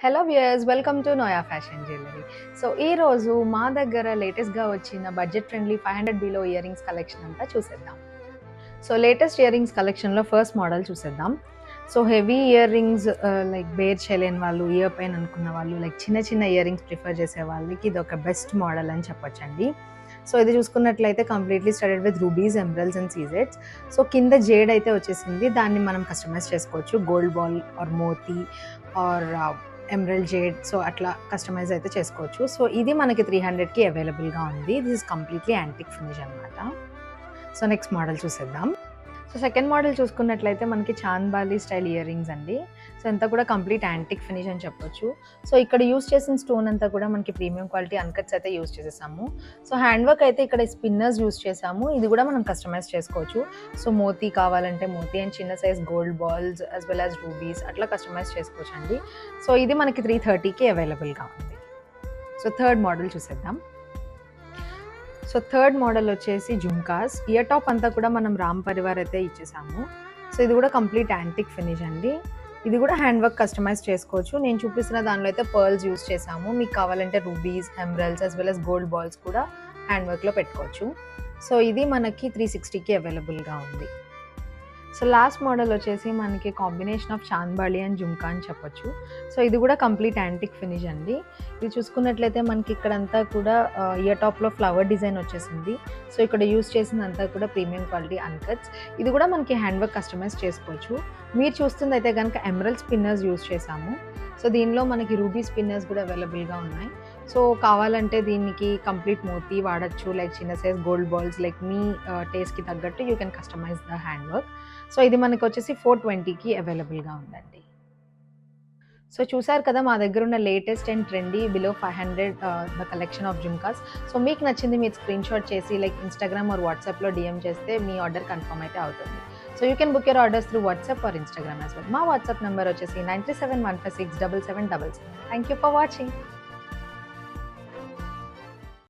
Hello viewers, welcome to Noya fashion jewellery. So ఈ రోజు మా దగ్గర లేటెస్ట్‌గా వచ్చిన budget friendly 500 below ear rings collection అంతా చూసేద్దాం. సో లేటెస్ట్ ఇయర్ రింగ్స్ కలెక్షన్‌లో ఫస్ట్ మోడల్ చూసేద్దాం. So heavy ear rings like bear చేయలేని వాళ్ళు, ఇయర్ పెయిన్ అనుకున్న వాళ్ళు, లైక్ చిన్న చిన్న ఇయర్ రింగ్స్ ప్రిఫర్ చేసే వాళ్ళకి ఇది ఒక బెస్ట్ మోడల్ అని చెప్పొచ్చండి. సో ఇది చూసుకున్నట్లయితే completely studded with rubies, emeralds and సీజెడ్స్. సో కింద జేడ్ అయితే వచ్చేసింది. దాన్ని మనం కస్టమైజ్ చేసుకోవచ్చు. Gold ball or moti or emerald jade, so అట్లా కస్టమైజ్ అయితే చేసుకోవచ్చు. సో ఇది మనకి 300కి అవైలబుల్గా ఉంది. This is completely antique finish అనమాట. సో నెక్స్ట్ మోడల్ చూసేద్దాం. సో సెకండ్ మోడల్ చూసుకున్నట్లయితే మనకి చాంద్బాలి స్టైల్ ఇయర్ రింగ్స్ అండి. సో అంతా కూడా కంప్లీట్ యాంటిక్ ఫినిష్ అని చెప్పొచ్చు. సో ఇక్కడ యూస్ చేసిన స్టోన్ అంతా కూడా మనకి ప్రీమియం క్వాలిటీ అన్కట్స్ అయితే యూస్ చేసేసాము. సో హ్యాండ్ వర్క్ అయితే ఇక్కడ స్పిన్నర్స్ యూస్ చేసాము. ఇది కూడా మనం కస్టమైజ్ చేసుకోవచ్చు. సో మోతీ కావాలంటే మోతీ అండ్ చిన్న size gold balls as well as rubies అట్లా కస్టమైజ్ చేసుకోవచ్చు అండి. సో ఇది మనకి 330కి అవైలబుల్గా ఉంది. సో థర్డ్ మోడల్ చూసేద్దాం. సో థర్డ్ మోడల్ వచ్చేసి జుమ్కాస్. ఇయర్ టాప్ అంతా కూడా మనం రామ్ పరివార్ అయితే ఇచ్చేసాము. సో ఇది కూడా కంప్లీట్ యాంటిక్ ఫినిష్ అండి. ఇది కూడా హ్యాండ్ వర్క్ కస్టమైజ్ చేసుకోవచ్చు. నేను చూపిస్తున్న దానిలో అయితే పర్ల్స్ యూస్ చేసాము. మీకు కావాలంటే rubies, emeralds as well as gold balls కూడా హ్యాండ్ వర్క్లో పెట్టుకోవచ్చు. సో ఇది మనకి 360కి అవైలబుల్గా ఉంది. సో లాస్ట్ మోడల్ వచ్చేసి మనకి combination of chandbali and jhumka అని చెప్పొచ్చు. సో ఇది కూడా కంప్లీట్ యాంటిక్ ఫినిష్ అండి. ఇది చూసుకున్నట్లయితే మనకి ఇక్కడంతా కూడా ఇయర్ టాప్లో ఫ్లవర్ డిజైన్ వచ్చేసింది. సో ఇక్కడ యూస్ చేసిందంతా కూడా ప్రీమియం క్వాలిటీ అన్కట్స్. ఇది కూడా మనకి హ్యాండ్ వర్క్ కస్టమైజ్ చేసుకోవచ్చు. మీరు చూస్తుంది అయితే కనుక ఎమరల్డ్ స్పిన్నర్స్ యూస్ చేసాము. సో దీనిలో మనకి రూబీ స్పిన్నర్స్ కూడా అవైలబుల్గా ఉన్నాయి. సో కావాలంటే దీనికి కంప్లీట్ మోతీ వాడచ్చు, లైక్ చిన్న సైజ్ గోల్డ్ బాల్స్, లైక్ మీ టేస్ట్కి తగ్గట్టు you can customise the hand work. So ఇది మనకు వచ్చేసి 420కి అవైలబుల్గా ఉందండి. సో చూసారు కదా మా దగ్గర ఉన్న latest and trendy below 500 the collection of jhumkas. So మీకు నచ్చింది మీరు స్క్రీన్ షాట్ చేసి లైక్ ఇన్స్టాగ్రామ్ ఆర్ వాట్సాప్లో డిఎం చేస్తే మీ ఆర్డర్ కన్ఫర్మ్ అయితే అవుతుంది. So you can book your orders through WhatsApp or Instagram as well. మా వాట్సాప్ నెంబర్ వచ్చేసి 9371567777. Thank you for watching.